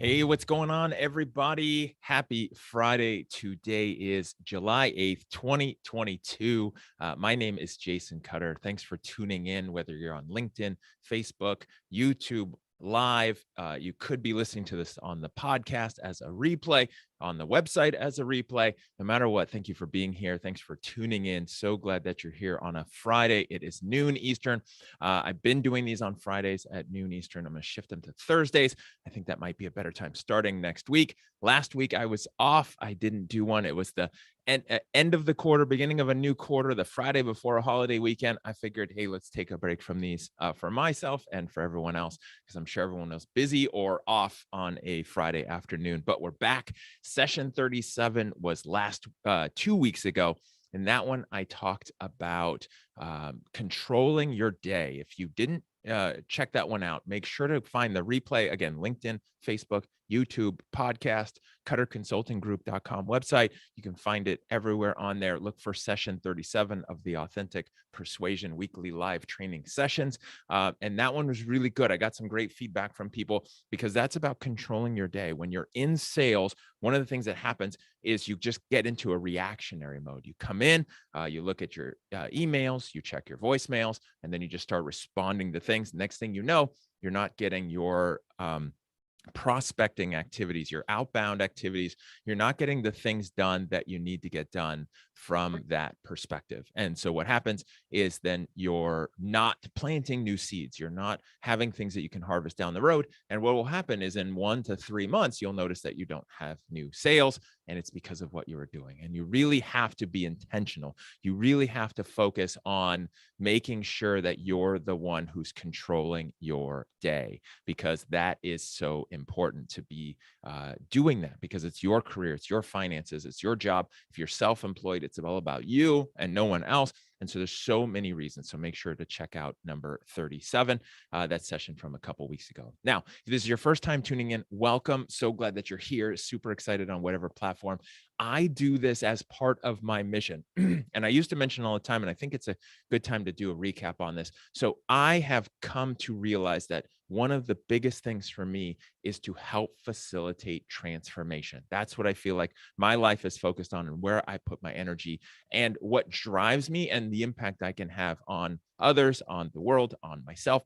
Hey, what's going on, everybody? Happy Friday. Today is July 8th, 2022. My name is Jason Cutter. Thanks for tuning in, whether you're on LinkedIn, Facebook, YouTube, live. You could be listening to this on the podcast as a replay, on the website as a replay. No matter what, thank you for being here. Thanks for tuning in. So glad that you're here on a Friday. It is noon Eastern. I've been doing these on Fridays at noon Eastern. I'm going to shift them to Thursdays. I think that might be a better time starting next week. Last week I was off. I didn't do one. It was the end of the quarter, beginning of a new quarter, the Friday before a holiday weekend. I figured, hey, let's take a break from these for myself and for everyone else, because I'm sure everyone is busy or off on a Friday afternoon. But we're back. Session 37 was last 2 weeks ago. In that one, I talked about controlling your day. If you didn't check that one out, make sure to find the replay. Again, LinkedIn, Facebook, YouTube, podcast, cutterconsultinggroup.com website. You can find it everywhere on there. Look for session 37 of the Authentic Persuasion weekly live training sessions. And that one was really good. I got some great feedback from people because that's about controlling your day. When you're in sales, one of the things that happens is you just get into a reactionary mode. You come in, you look at your emails, you check your voicemails, and then you just start responding to things. Next thing you know, you're not getting your prospecting activities, your outbound activities. You're not getting the things done that you need to get done from that perspective. And so what happens is then you're not planting new seeds. You're not having things that you can harvest down the road. And what will happen is in 1 to 3 months, you'll notice that you don't have new sales, and it's because of what you were doing. And you really have to be intentional. You really have to focus on making sure that you're the one who's controlling your day, because that is so important to be doing that, because it's your career, it's your finances, it's your job. If you're self-employed, it's all about you and no one else. And so there's so many reasons. So make sure to check out number 37, that session from a couple weeks ago. Now, if this is your first time tuning in, welcome. So glad that you're here. Super excited on whatever platform. I do this as part of my mission. And I used to mention all the time, and I think it's a good time to do a recap on this. So I have come to realize that one of the biggest things for me is to help facilitate transformation. That's what I feel like my life is focused on, and where I put my energy, and what drives me, and the impact I can have on others, on the world, on myself,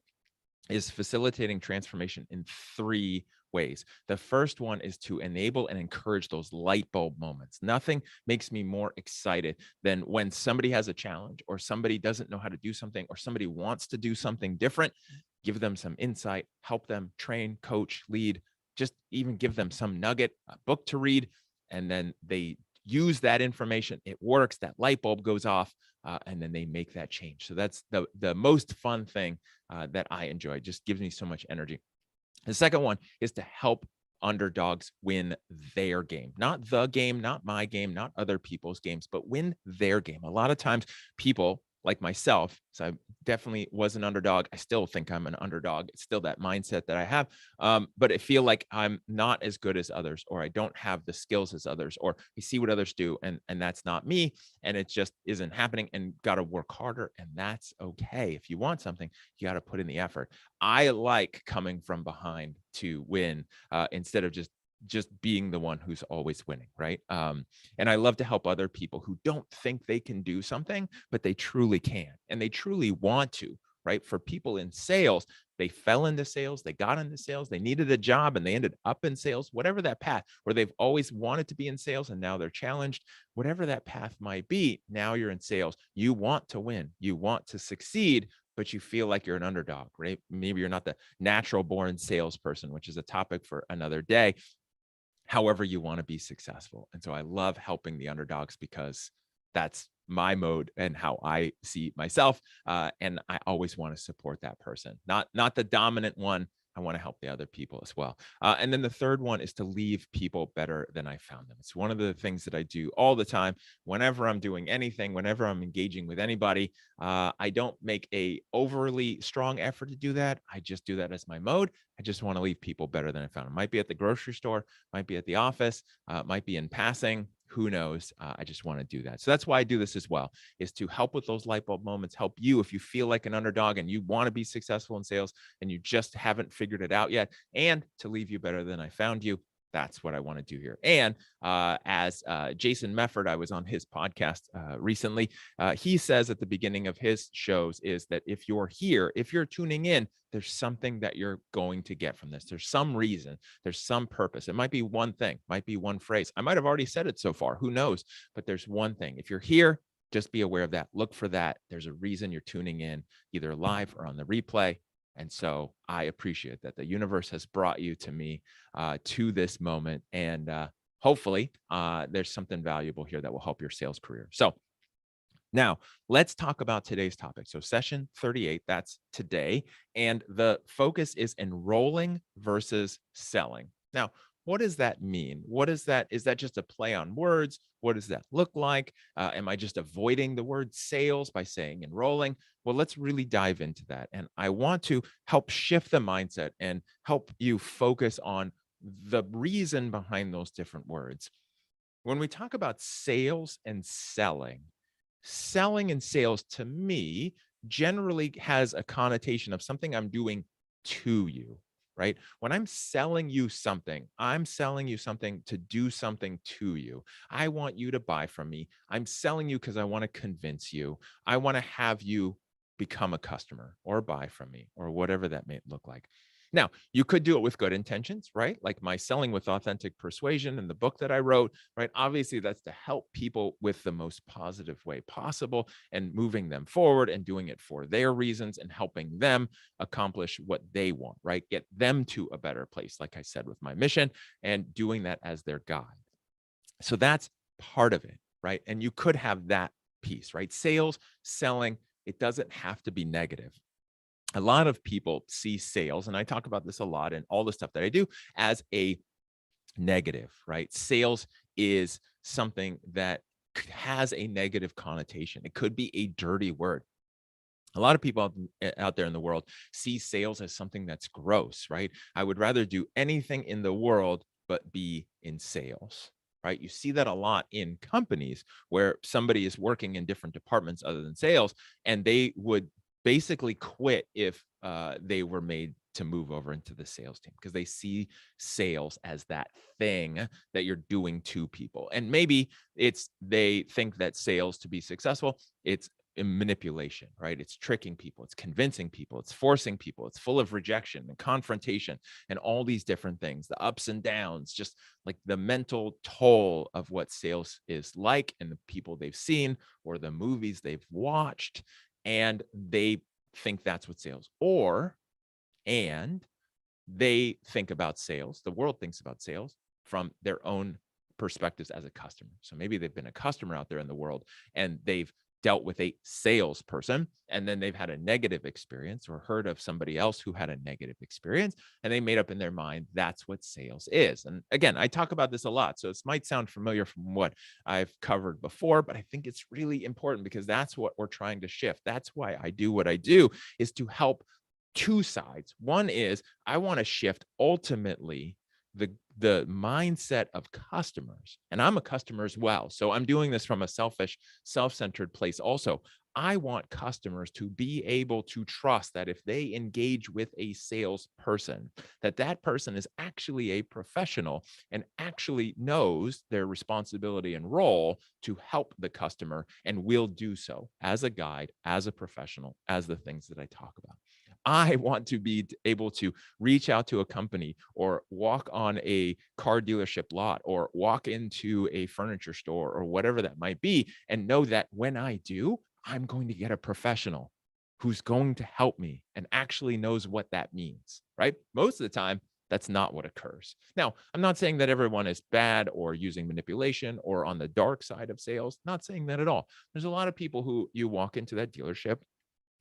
is facilitating transformation in 3 ways. The first one is to enable and encourage those light bulb moments. Nothing makes me more excited than when somebody has a challenge, or somebody doesn't know how to do something, or somebody wants to do something different. Give them some insight, help them train, coach, lead, just even give them some nugget, a book to read, and then they use that information. It works, that light bulb goes off, and then they make that change. So that's the most fun thing that I enjoy. It just gives me so much energy. The second one is to help underdogs win their game, not the game, not my game, not other people's games, but win their game. A lot of times people like myself, so I definitely was an underdog. I still think I'm an underdog. It's still that mindset that I have. But I feel like I'm not as good as others, or I don't have the skills as others, or I see what others do, and that's not me. And it just isn't happening, and got to work harder. And that's okay. If you want something, you got to put in the effort. I like coming from behind to win, instead of just being the one who's always winning, right? And I love to help other people who don't think they can do something, but they truly can, and they truly want to, right? For people in sales, they fell into sales, they got into sales, they needed a job, and they ended up in sales, whatever that path, or they've always wanted to be in sales and now they're challenged, whatever that path might be. Now you're in sales. You want to win, you want to succeed, but you feel like you're an underdog, right? Maybe you're not the natural born salesperson, which is a topic for another day. However you want to be successful. And so I love helping the underdogs, because that's my mode and how I see myself. And I always want to support that person, not the dominant one. I want to help the other people as well. And then the third one is to leave people better than I found them. It's one of the things that I do all the time. Whenever I'm doing anything, whenever I'm engaging with anybody, I don't make a overly strong effort to do that. I just do that as my mode. I just want to leave people better than I found them. Might be at the grocery store, might be at the office, might be in passing, who knows? I just want to do that. So that's why I do this as well, is to help with those light bulb moments, help you if you feel like an underdog and you want to be successful in sales and you just haven't figured it out yet, and to leave you better than I found you. That's what I want to do here. And as Jason Mefford, I was on his podcast recently. He says at the beginning of his shows is that if you're here, if you're tuning in, there's something that you're going to get from this. There's some reason, there's some purpose. It might be one thing, might be one phrase. I might have already said it so far. Who knows? But there's one thing. If you're here, just be aware of that. Look for that. There's a reason you're tuning in, either live or on the replay. And so I appreciate that the universe has brought you to me, to this moment. And hopefully there's something valuable here that will help your sales career. So now let's talk about today's topic. So session 38, that's today. And the focus is enrolling versus selling. Now, what does that mean? What is that? Is that just a play on words? What does that look like? Am I just avoiding the word sales by saying enrolling? Well, let's really dive into that. And I want to help shift the mindset and help you focus on the reason behind those different words. When we talk about sales and selling and sales to me generally has a connotation of something I'm doing to you, right? When I'm selling you something, I'm selling you something to do something to you. I want you to buy from me. I'm selling you because I want to convince you. I want to have you become a customer or buy from me or whatever that may look like. Now, you could do it with good intentions, right? Like my Selling with Authentic Persuasion and the book that I wrote, right? Obviously, that's to help people with the most positive way possible and moving them forward and doing it for their reasons and helping them accomplish what they want, right? Get them to a better place, like I said, with my mission and doing that as their guide. So that's part of it, right? And you could have that piece, right? Sales, selling, it doesn't have to be negative. A lot of people see sales, and I talk about this a lot and all the stuff that I do, as a negative, right? Sales is something that has a negative connotation. It could be a dirty word. A lot of people out there in the world see sales as something that's gross, right? I would rather do anything in the world but be in sales, right? You see that a lot in companies where somebody is working in different departments other than sales, and they would basically quit if they were made to move over into the sales team because they see sales as that thing that you're doing to people. And maybe they think that sales, to be successful, it's manipulation, right? It's tricking people, it's convincing people, it's forcing people, it's full of rejection and confrontation and all these different things, the ups and downs, just like the mental toll of what sales is like and the people they've seen or the movies they've watched. And they think that's what sales, and they think about sales. The world thinks about sales from their own perspectives as a customer. So maybe they've been a customer out there in the world and they've dealt with a salesperson, and then they've had a negative experience or heard of somebody else who had a negative experience, and they made up in their mind that's what sales is. And again, I talk about this a lot, so this might sound familiar from what I've covered before, but I think it's really important because that's what we're trying to shift. That's why I do what I do, is to help two sides. One is I want to shift ultimately the mindset of customers, and I'm a customer as well. So I'm doing this from a selfish, self-centered place also. I want customers to be able to trust that if they engage with a salesperson, that that person is actually a professional and actually knows their responsibility and role to help the customer and will do so as a guide, as a professional, as the things that I talk about. I want to be able to reach out to a company or walk on a car dealership lot or walk into a furniture store or whatever that might be and know that when I do, I'm going to get a professional who's going to help me and actually knows what that means, right? Most of the time, that's not what occurs. Now, I'm not saying that everyone is bad or using manipulation or on the dark side of sales. Not saying that at all. There's a lot of people who you walk into that dealership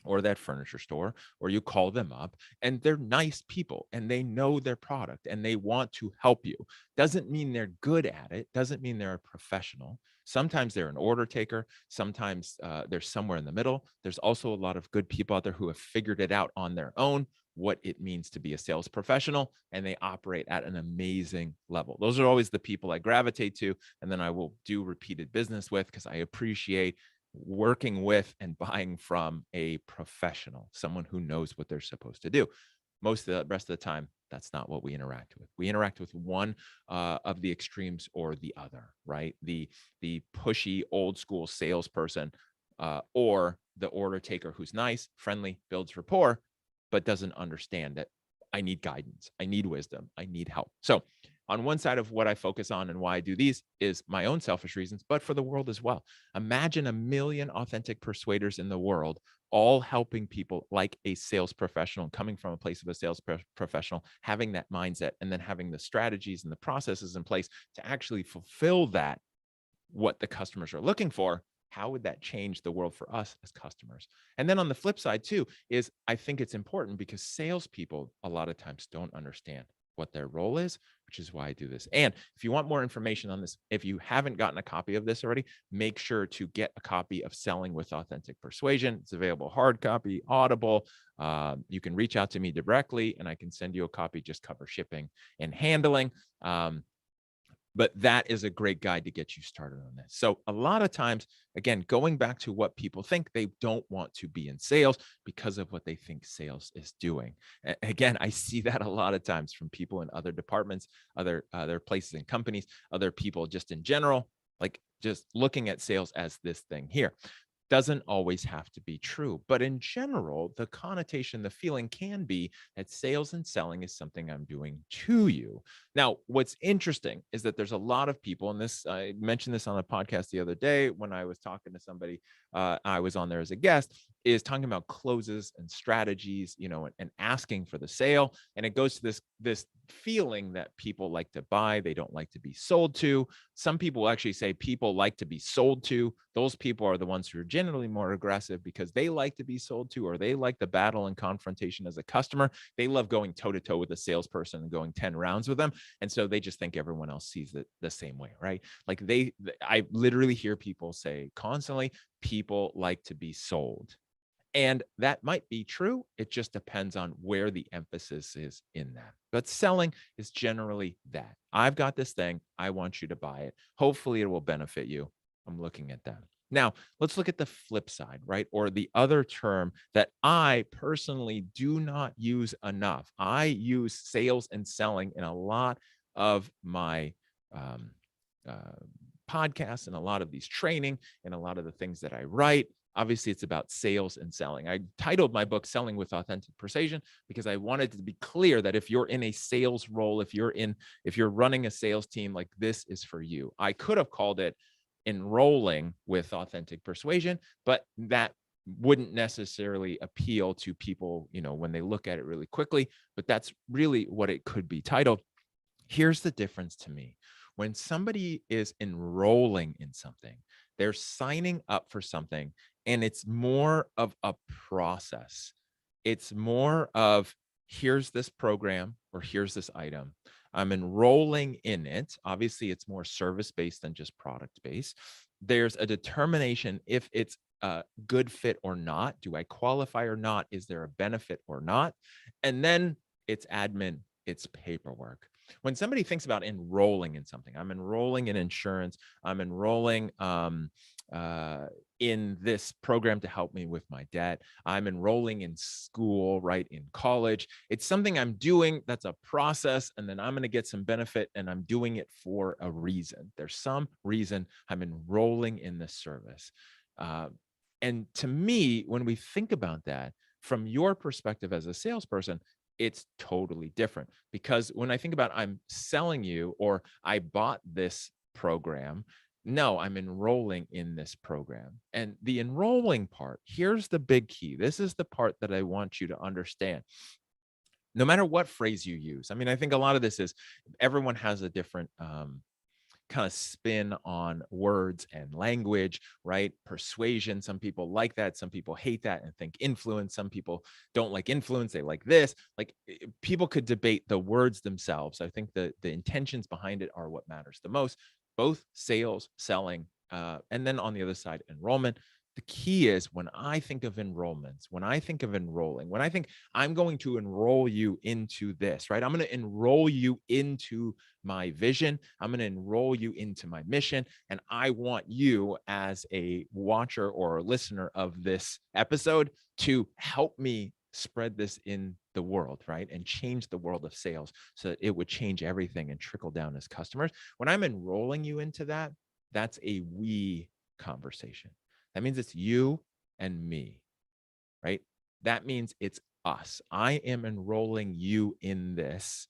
or that furniture store, or you call them up and they're nice people and they know their product and they want to help you. Doesn't mean they're good at it. Doesn't mean they're a professional. Sometimes they're an order taker. Sometimes they're somewhere in the middle. There's also a lot of good people out there who have figured it out on their own, what it means to be a sales professional, and they operate at an amazing level. Those are always the people I gravitate to, and then I will do repeated business with because I appreciate working with and buying from a professional, someone who knows what they're supposed to do. Most of the rest of the time, that's not what we interact with. We interact with one of the extremes or the other, right? The pushy old school salesperson, or the order taker who's nice, friendly, builds rapport, but doesn't understand that I need guidance, I need wisdom, I need help. So on one side of what I focus on and why I do these is my own selfish reasons, but for the world as well. Imagine 1,000,000 authentic persuaders in the world, all helping people like a sales professional, coming from a place of a sales professional, having that mindset, and then having the strategies and the processes in place to actually fulfill that, what the customers are looking for. How would that change the world for us as customers? And then on the flip side too, is I think it's important because salespeople a lot of times don't understand what their role is, which is why I do this. And if you want more information on this, if you haven't gotten a copy of this already, make sure to get a copy of Selling with Authentic Persuasion. It's available hard copy, Audible. You can reach out to me directly and I can send you a copy, just cover shipping and handling. But that is a great guide to get you started on this. So a lot of times, again, going back to what people think, they don't want to be in sales because of what they think sales is doing. Again, I see that a lot of times from people in other departments, other places and companies, other people just in general, like just looking at sales as this thing here. Doesn't always have to be true, but in general, the connotation, the feeling can be that sales and selling is something I'm doing to you. Now, what's interesting is that there's a lot of people, and this, I mentioned this on a podcast the other day when I was talking to somebody, I was on there as a guest, is talking about closes and strategies, and asking for the sale. And it goes to this feeling that people like to buy, they don't like to be sold to. Some people actually say people like to be sold to. Those people are the ones who are generally more aggressive because they like to be sold to, or they like the battle and confrontation as a customer. They love going toe to toe with a salesperson and going 10 rounds with them. And so they just think everyone else sees it the same way, right? Like I literally hear people say constantly, people like to be sold. And that might be true. It just depends on where the emphasis is in that. But selling is generally that. I've got this thing. I want you to buy it. Hopefully it will benefit you. I'm looking at that. Now, let's look at the flip side, right? Or the other term that I personally do not use enough. I use sales and selling in a lot of my um, uh, podcasts and a lot of these training and a lot of the things that I write. Obviously, it's about sales and selling. I titled my book Selling with Authentic Persuasion because I wanted to be clear that if you're in a sales role, if you're running a sales team, like this is for you. I could have called it Enrolling with Authentic Persuasion, but that wouldn't necessarily appeal to people, when they look at it really quickly, but that's really what it could be titled. Here's the difference to me. When somebody is enrolling in something, they're signing up for something, and it's more of a process. It's more of, here's this program or here's this item. I'm enrolling in it. Obviously, it's more service-based than just product-based. There's a determination if it's a good fit or not. Do I qualify or not? Is there a benefit or not? And then it's admin, it's paperwork. When somebody thinks about enrolling in something, I'm enrolling in insurance, I'm enrolling in this program to help me with my debt, I'm enrolling in school, right, in college. It's something I'm doing that's a process, and then I'm going to get some benefit, and I'm doing it for a reason. There's some reason I'm enrolling in this service. And to me, when we think about that from your perspective as a salesperson, it's totally different, because when I think about I'm selling you or I bought this program, no, I'm enrolling in this program. And the enrolling part, here's the big key. This is the part that I want you to understand. No matter what phrase you use, I mean, I think a lot of this is everyone has a different kind of spin on words and language, right? Persuasion. Some people like that. Some people hate that and think influence. Some people don't like influence. They like this. Like, people could debate the words themselves. I think the intentions behind it are what matters the most. Both sales, selling, and then on the other side, enrollment. The key is when I think of enrollments, when I think of enrolling, when I think I'm going to enroll you into this, right? I'm going to enroll you into my vision. I'm going to enroll you into my mission. And I want you as a watcher or a listener of this episode to help me spread this in the world, right? And change the world of sales so that it would change everything and trickle down as customers. When I'm enrolling you into that, that's a we conversation. That means it's you and me, right? That means it's us. I am enrolling you in this.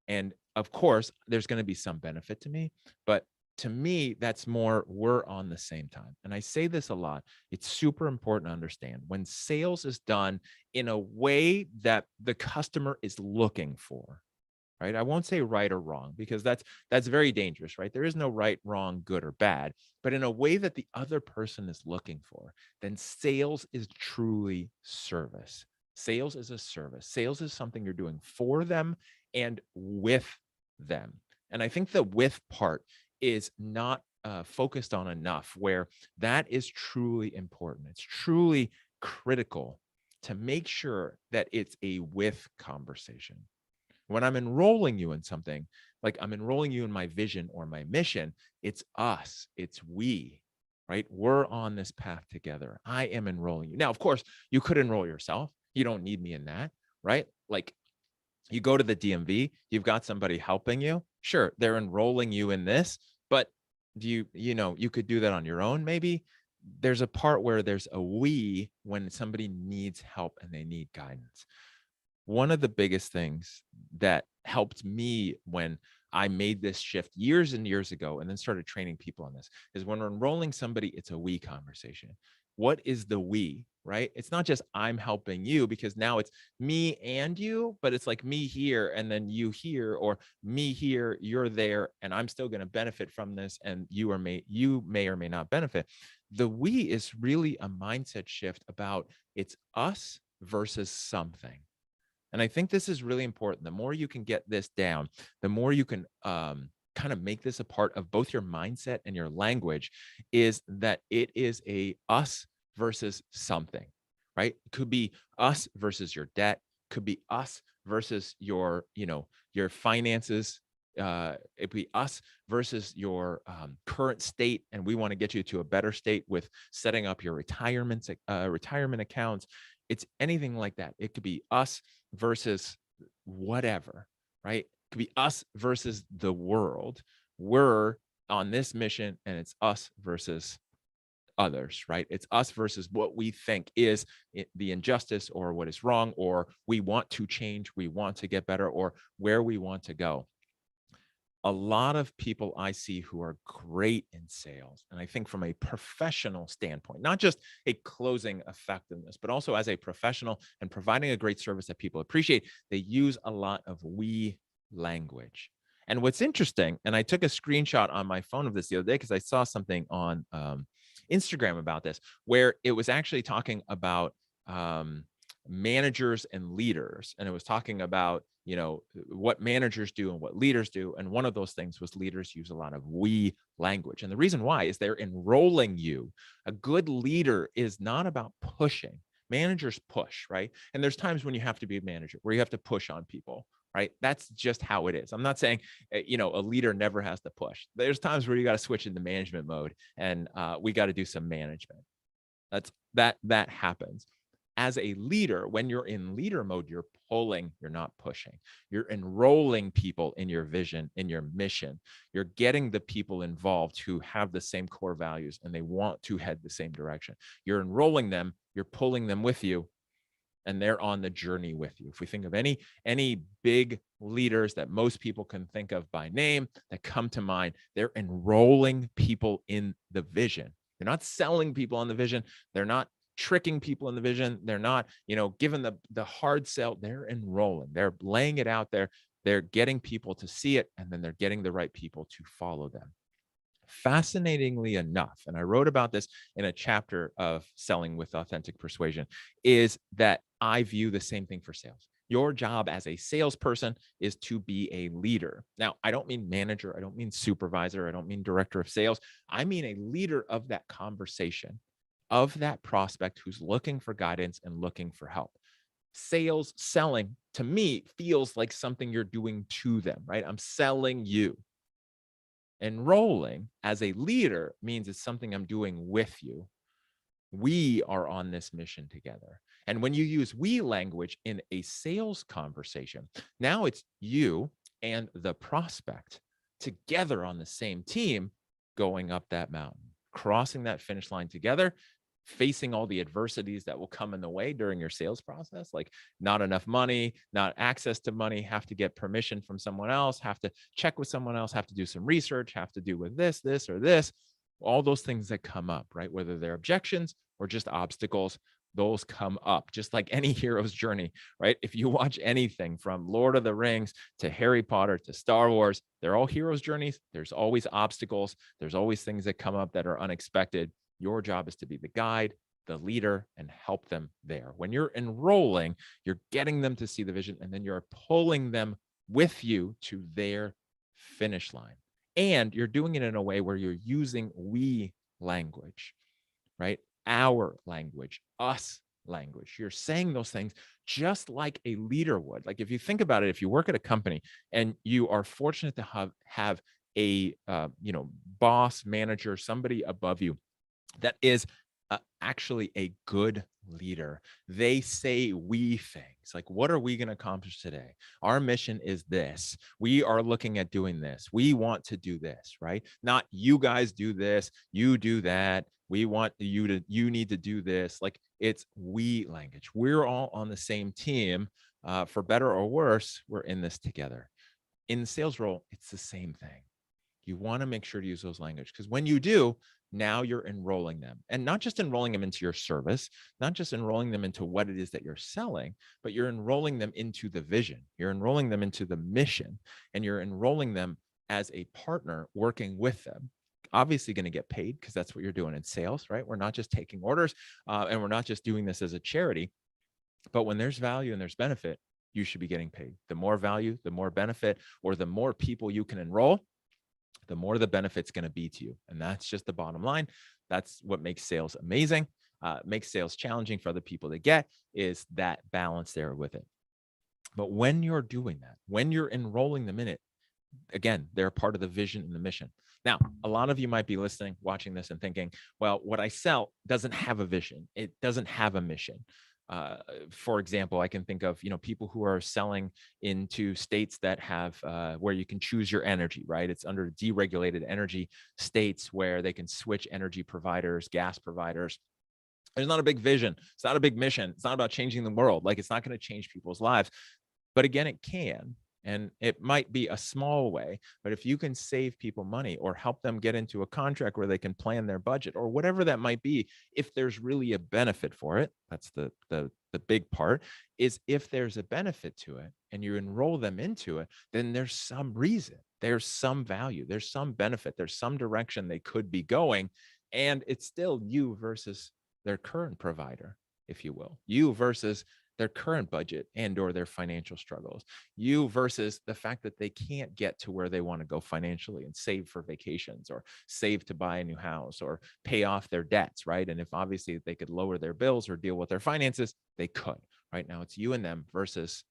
And of course, there's going to be some benefit to me, but to me, that's more we're on the same time. And I say this a lot. It's super important to understand when sales is done in a way that the customer is looking for, right? I won't say right or wrong because that's very dangerous, right? There is no right, wrong, good or bad, but in a way that the other person is looking for, then sales is truly service. Sales is a service. Sales is something you're doing for them and with them. And I think the with part is not focused on enough, where that is truly important. It's truly critical to make sure that it's a with conversation. When I'm enrolling you in something, like I'm enrolling you in my vision or my mission, it's us, it's we, right? We're on this path together. I am enrolling you. Now, of course, you could enroll yourself. You don't need me in that, right? Like you go to the DMV, you've got somebody helping you. Sure, they're enrolling you in this, but you could do that on your own, maybe. There's a part where there's a we when somebody needs help and they need guidance. One of the biggest things that helped me when I made this shift years and years ago and then started training people on this is when we're enrolling somebody, it's a we conversation. What is the we, right? It's not just I'm helping you because now it's me and you, but it's like me here and then you here, or me here, you're there, and I'm still going to benefit from this and you may or may not benefit. The we is really a mindset shift about it's us versus something. And I think this is really important. The more you can get this down, the more you can kind of make this a part of both your mindset and your language, is that it is a us versus something, right? It could be us versus your debt, could be us versus your finances. It'd be us versus your current state, and we want to get you to a better state with setting up your retirement accounts. It's anything like that. It could be us versus whatever, right? It could be us versus the world. We're on this mission and it's us versus others, right? It's us versus what we think is the injustice or what is wrong, or we want to change, we want to get better, or where we want to go. A lot of people I see who are great in sales, and I think from a professional standpoint, not just a closing effectiveness, but also as a professional and providing a great service that people appreciate, they use a lot of we language. And what's interesting, and I took a screenshot on my phone of this the other day because I saw something on Instagram about this, where it was actually talking about managers and leaders, and it was talking about what managers do and what leaders do, and one of those things was leaders use a lot of we language. And the reason why is they're enrolling you. A good leader is not about pushing. Managers push, right? And there's times when you have to be a manager where you have to push on people, right? That's just how it is. I'm not saying a leader never has to push. There's times where you got to switch into management mode, and we got to do some management. That happens. As a leader, when you're in leader mode, you're pulling, you're not pushing. You're enrolling people in your vision, in your mission. You're getting the people involved who have the same core values and they want to head the same direction. You're enrolling them, you're pulling them with you, and they're on the journey with you. If we think of any big leaders that most people can think of by name that come to mind, they're enrolling people in the vision. They're not selling people on the vision. They're not tricking people in the vision. They're not, giving the hard sell. They're enrolling. They're laying it out there. They're getting people to see it, and then they're getting the right people to follow them. Fascinatingly enough, and I wrote about this in a chapter of Selling with Authentic Persuasion, is that I view the same thing for sales. Your job as a salesperson is to be a leader. Now, I don't mean manager. I don't mean supervisor. I don't mean director of sales. I mean a leader of that conversation. of that prospect who's looking for guidance and looking for help. Sales, selling to me feels like something you're doing to them, right? I'm selling you. Enrolling as a leader means it's something I'm doing with you. We are on this mission together. And when you use we language in a sales conversation, now it's you and the prospect together on the same team going up that mountain, crossing that finish line together, facing all the adversities that will come in the way during your sales process, like not enough money, not access to money, have to get permission from someone else, have to check with someone else, have to do some research, have to do with this, or this, all those things that come up, right? Whether they're objections or just obstacles, those come up just like any hero's journey, right? If you watch anything from Lord of the Rings to Harry Potter to Star Wars, they're all hero's journeys. There's always obstacles. There's always things that come up that are unexpected. Your job is to be the guide, the leader, and help them there. When you're enrolling, you're getting them to see the vision, and then you're pulling them with you to their finish line. And you're doing it in a way where you're using we language, right? Our language, us language. You're saying those things just like a leader would. Like if you think about it, if you work at a company and you are fortunate to have a boss, manager, somebody above you that is actually a good leader. They say we things like, what are we going to accomplish today? Our mission is this. We are looking at doing this. We want to do this, right? Not you guys do this, you do that. We want you need to do this. Like it's we language. We're all on the same team. For better or worse, we're in this together. In the sales role, it's the same thing. You want to make sure to use those language because when you do, now you're enrolling them, and not just enrolling them into your service, not just enrolling them into what it is that you're selling, but you're enrolling them into the vision. You're enrolling them into the mission, and you're enrolling them as a partner working with them. Obviously going to get paid because that's what you're doing in sales, right? We're not just taking orders and we're not just doing this as a charity, but when there's value and there's benefit, you should be getting paid. The more value, the more benefit, or the more people you can enroll, the more the benefit's going to be to you. And that's just the bottom line. That's what makes sales amazing, makes sales challenging for other people to get, is that balance there with it. But when you're doing that, when you're enrolling them in it, again, they're part of the vision and the mission. Now, a lot of you might be listening, watching this and thinking, well, what I sell doesn't have a vision. It doesn't have a mission. For example, I can think of, people who are selling into states that have where you can choose your energy, right? It's under deregulated energy states where they can switch energy providers, gas providers. There's not a big vision. It's not a big mission. It's not about changing the world. Like it's not going to change people's lives. But again, it can. And it might be a small way, but if you can save people money or help them get into a contract where they can plan their budget or whatever that might be, if there's really a benefit for it, that's the big part, is if there's a benefit to it and you enroll them into it, then there's some reason, there's some value, there's some benefit, there's some direction they could be going. And it's still you versus their current provider, if you will, you versus their current budget and or their financial struggles, you versus the fact that they can't get to where they want to go financially and save for vacations or save to buy a new house or pay off their debts, right? And if obviously they could lower their bills or deal with their finances, they could. Right now it's you and them versus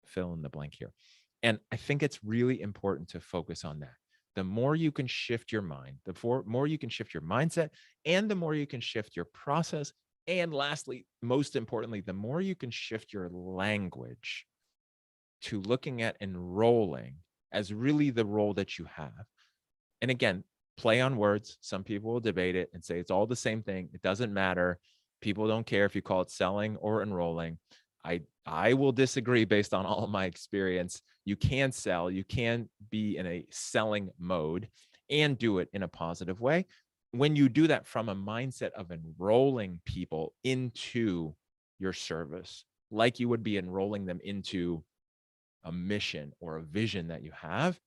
fill in the blank here. And I think it's really important to focus on that. The more you can shift your mind, the more you can shift your mindset, and the more you can shift your process. And lastly, most importantly, the more you can shift your language to looking at enrolling as really the role that you have. And again, play on words. Some people will debate it and say it's all the same thing. It doesn't matter. People don't care if you call it selling or enrolling. I will disagree based on all of my experience. You can sell, you can be in a selling mode and do it in a positive way. When you do that from a mindset of enrolling people into your service, like you would be enrolling them into a mission or a vision that you have,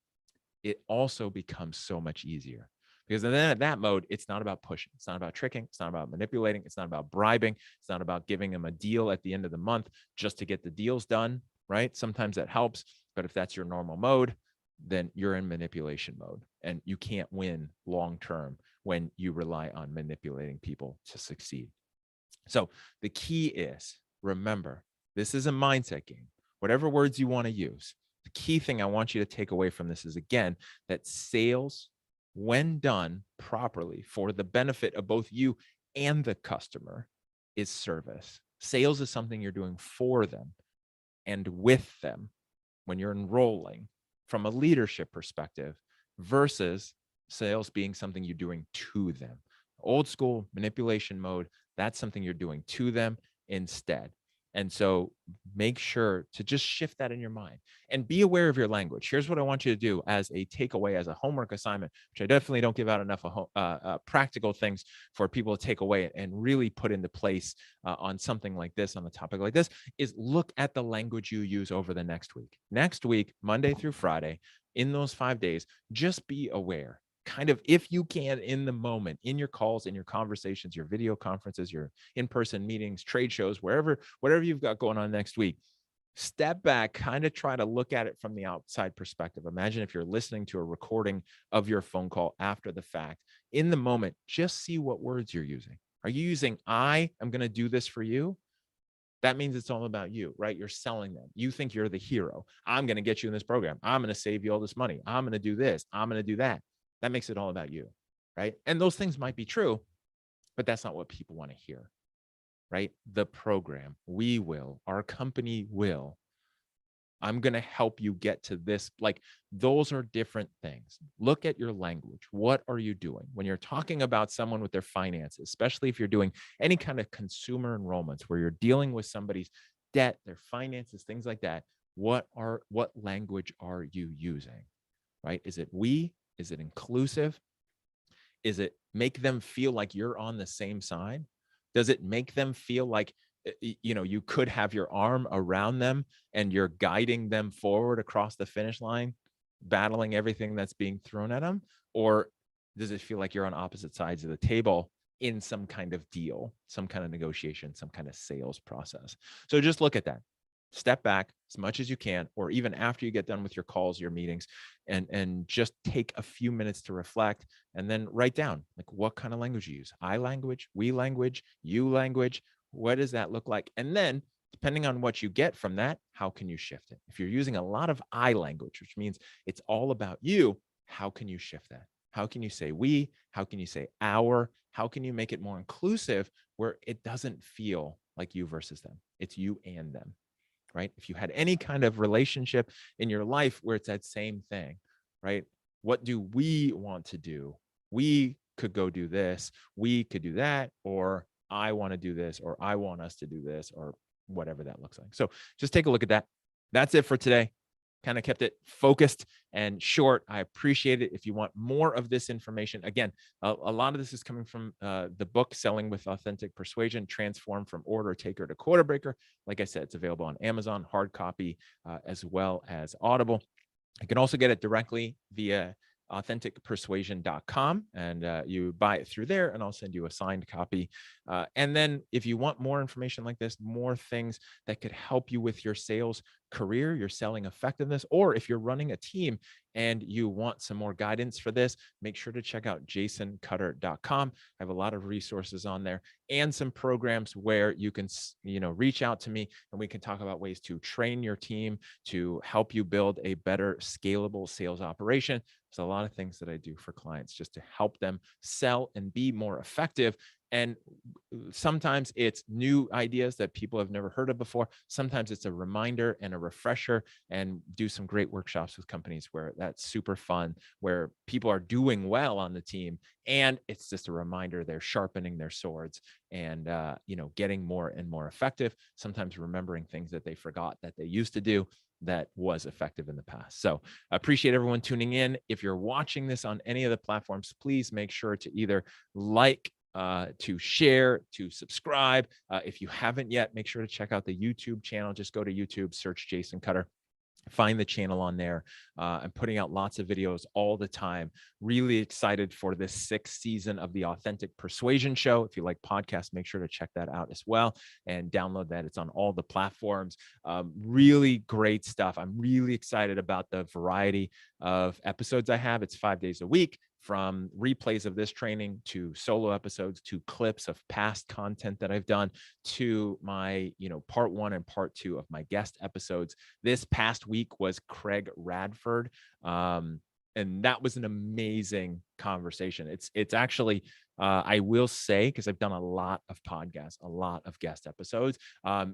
it also becomes so much easier. Because then at that mode, it's not about pushing. It's not about tricking. It's not about manipulating. It's not about bribing. It's not about giving them a deal at the end of the month just to get the deals done, right? Sometimes that helps. But if that's your normal mode, then you're in manipulation mode, and you can't win long-term when you rely on manipulating people to succeed. So the key is, remember, this is a mindset game. Whatever words you want to use, the key thing I want you to take away from this is, again, that sales, when done properly for the benefit of both you and the customer, is service. Sales is something you're doing for them and with them when you're enrolling from a leadership perspective, versus sales being something you're doing to them. Old school manipulation mode, that's something you're doing to them instead. And so make sure to just shift that in your mind and be aware of your language. Here's what I want you to do as a takeaway, as a homework assignment, which I definitely don't give out enough practical things for people to take away and really put into place on something like this, on a topic like this, is look at the language you use over the next week. Next week, Monday through Friday, in those 5 days, just be aware. Kind of, if you can, in the moment, in your calls, in your conversations, your video conferences, your in-person meetings, trade shows, whatever you've got going on next week, step back, kind of try to look at it from the outside perspective. Imagine if you're listening to a recording of your phone call after the fact. In the moment, just see what words you're using. Are you using, I am going to do this for you? That means it's all about you, right? You're selling them. You think you're the hero. I'm going to get you in this program. I'm going to save you all this money. I'm going to do this. I'm going to do that. That makes it all about you, right? And those things might be true, but that's not what people want to hear, right? The program, we will, our company will. I'm going to help you get to this. Like, those are different things. Look at your language. What are you doing when you're talking about someone with their finances, especially if you're doing any kind of consumer enrollments where you're dealing with somebody's debt, their finances, things like that? What language are you using, right? Is it we? Is it inclusive? Is it make them feel like you're on the same side? Does it make them feel like, you could have your arm around them and you're guiding them forward across the finish line, battling everything that's being thrown at them? Or does it feel like you're on opposite sides of the table in some kind of deal, some kind of negotiation, some kind of sales process? So just look at that. Step back as much as you can, or even after you get done with your calls, your meetings, and just take a few minutes to reflect, and then write down, like, what kind of language you use. I language, we language, you language. What does that look like? And then, depending on what you get from that, how can you shift it? If you're using a lot of I language, which means it's all about you, how can you shift that? How can you say we? How can you say our? How can you make it more inclusive where it doesn't feel like you versus them? It's you and them, right? If you had any kind of relationship in your life where it's that same thing, right? What do we want to do? We could go do this, we could do that, or I want to do this, or I want us to do this, or whatever that looks like. So just take a look at that. That's it for today. Kind of kept it focused and short. I appreciate it. If you want more of this information, again, a lot of this is coming from the book, Selling with Authentic Persuasion, Transform from Order Taker to Quota Breaker. Like I said, it's available on Amazon, hard copy, as well as Audible. You can also get it directly via authenticpersuasion.com, and you buy it through there, and I'll send you a signed copy. And then if you want more information like this, more things that could help you with your sales career, your selling effectiveness, or if you're running a team and you want some more guidance for this, make sure to check out jasoncutter.com. I have a lot of resources on there and some programs where you can, reach out to me and we can talk about ways to train your team to help you build a better scalable sales operation. There's a lot of things that I do for clients just to help them sell and be more effective. And sometimes it's new ideas that people have never heard of before. Sometimes it's a reminder and a refresher, and do some great workshops with companies where that's super fun, where people are doing well on the team. And it's just a reminder they're sharpening their swords and, getting more and more effective, sometimes remembering things that they forgot that they used to do that was effective in the past. So I appreciate everyone tuning in. If you're watching this on any of the platforms, please make sure to either like, to share, to subscribe. If you haven't yet, make sure to check out the YouTube channel. Just go to YouTube, search Jason Cutter. Find the channel on there. I'm putting out lots of videos all the time. Really excited for this 6th season of the Authentic Persuasion Show. If you like podcasts, make sure to check that out as well and download that. It's on all the platforms. Really great stuff. I'm really excited about the variety of episodes I have. It's 5 days a week, from replays of this training to solo episodes to clips of past content that I've done to my, part 1 and part 2 of my guest episodes. This past week was Craig Radford. And that was an amazing conversation. It's actually, I will say, because I've done a lot of podcasts, a lot of guest episodes,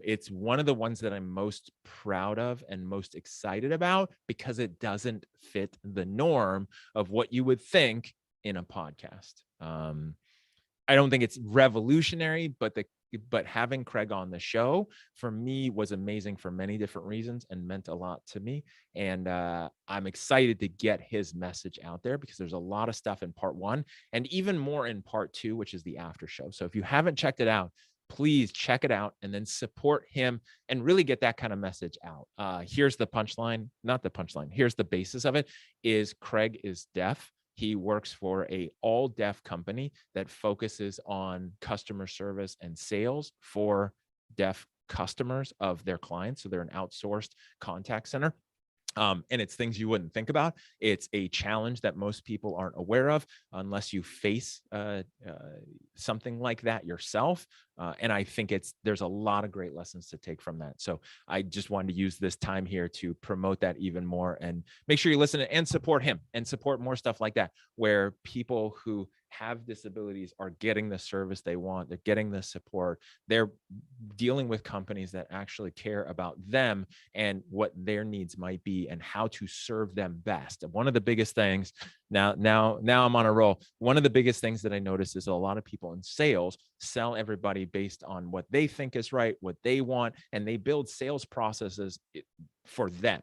it's one of the ones that I'm most proud of and most excited about, because it doesn't fit the norm of what you would think in a podcast. I don't think it's revolutionary, but having Craig on the show for me was amazing for many different reasons and meant a lot to me. And I'm excited to get his message out there, because there's a lot of stuff in part 1 and even more in part 2, which is the after show. So if you haven't checked it out, please check it out and then support him and really get that kind of message out. Here's the punchline, not the punchline. Here's the basis of it: is Craig is deaf. He works for a all deaf company that focuses on customer service and sales for deaf customers of their clients. So they're an outsourced contact center. And it's things you wouldn't think about. It's a challenge that most people aren't aware of unless you face something like that yourself. And I think there's a lot of great lessons to take from that. So I just wanted to use this time here to promote that even more, and make sure you listen and support him and support more stuff like that, where people who have disabilities are getting the service they want. They're getting the support. They're dealing with companies that actually care about them and what their needs might be and how to serve them best. And one of the biggest things, now I'm on a roll. One of the biggest things that I notice is a lot of people in sales sell everybody based on what they think is right, what they want, and they build sales processes for them.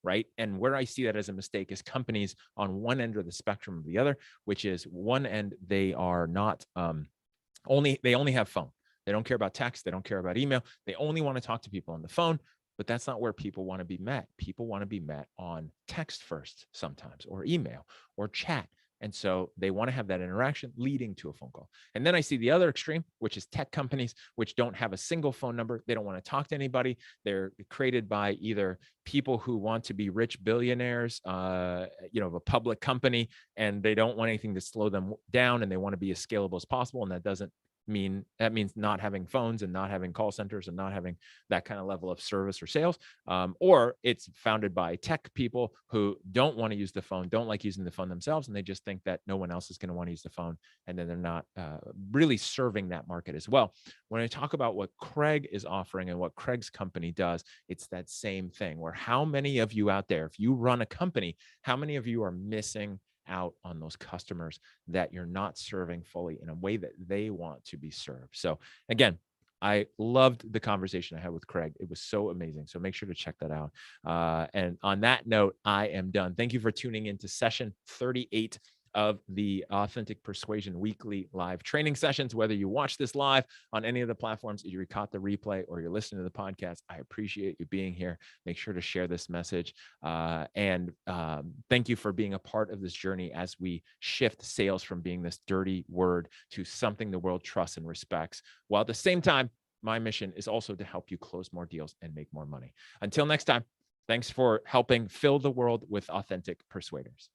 Right. And where I see that as a mistake is companies on one end of the spectrum of the other, which is one end, they are not they only have phone. They don't care about text. They don't care about email. They only want to talk to people on the phone. But that's not where people want to be met. People want to be met on text first sometimes, or email, or chat. And so they want to have that interaction leading to a phone call. And then I see the other extreme, which is tech companies, which don't have a single phone number. They don't want to talk to anybody. They're created by either people who want to be rich billionaires, of a public company, and they don't want anything to slow them down, and they want to be as scalable as possible. And that means not having phones and not having call centers and not having that kind of level of service or sales. Or it's founded by tech people who don't want to use the phone, don't like using the phone themselves, and they just think that no one else is going to want to use the phone, and then they're not really serving that market as well. When I talk about what Craig is offering and what Craig's company does, it's that same thing, where how many of you out there, if you run a company, how many of you are missing out on those customers that you're not serving fully in a way that they want to be served? So again, I loved the conversation I had with Craig. It was so amazing. So make sure to check that out. And on that note, I am done. Thank you for tuning into session 38 of the Authentic Persuasion weekly live training sessions. Whether you watch this live on any of the platforms, you caught the replay, or you're listening to the podcast, I appreciate you being here. Make sure to share this message. And thank you for being a part of this journey as we shift sales from being this dirty word to something the world trusts and respects, while at the same time, my mission is also to help you close more deals and make more money. Until next time, thanks for helping fill the world with authentic persuaders.